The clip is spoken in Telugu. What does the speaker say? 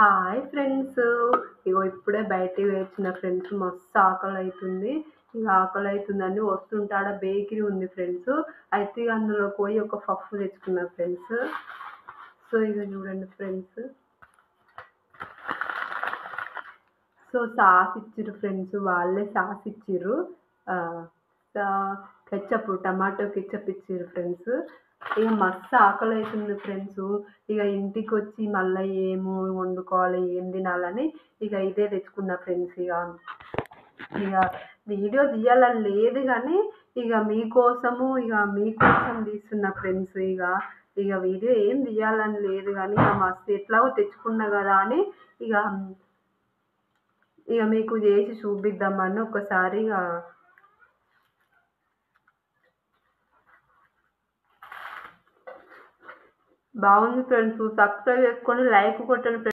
Hi friends. ఇగో ఇప్పుడే బయటికి వచ్చిన ఫ్రెండ్స్. మస్తు ఆకలైతుంది. ఇగ ఆకలైతుందని వస్తుంటే ఆడ బేకరీ ఉంది ఫ్రెండ్స్. అయితే ఇగ అందులో పోయి ఒక పఫ్ తెచ్చుకున్నా ఫ్రెండ్స్. సో ఇగ చూడండి ఫ్రెండ్స్. సో సాస్ ఇచ్చిర్రు ఫ్రెండ్స్. వాళ్ళే సాస్ ఇచ్చిర్రు. ఆహ్, కెచప్ టమాటో కెచప్ ఇచ్చిర్రు ఫ్రెండ్స్. ఇగ మస్తు ఆకలైతుంది ఫ్రెండ్స్. ఇగ ఇంటికొచ్చి మళ్ళా ఏమో వండుకోవాలి, ఏం తినాలని ఇగ ఇదే తెచ్చుకున్నా ఫ్రెండ్స్ ఇగ. ఇగ వీడియో తీయాలని లేదు గానీ, మీకోసం తీస్తున్నా ఫ్రెండ్స్ ఇగ. ఇగ వీడియో ఏం తీయాలని లేదు గానీ, ఇగ మస్తు ఎట్లాగో తెచ్చుకున్నా గదా అని ఇగ ఇగ మీకు జేసి చూపిద్దామని ఒకసారి బాగుంది ఫ్రెండ్స్. సబ్స్క్రైబ్ చేసుకొని లైక్ కొట్టండి ఫ్రెండ్స్.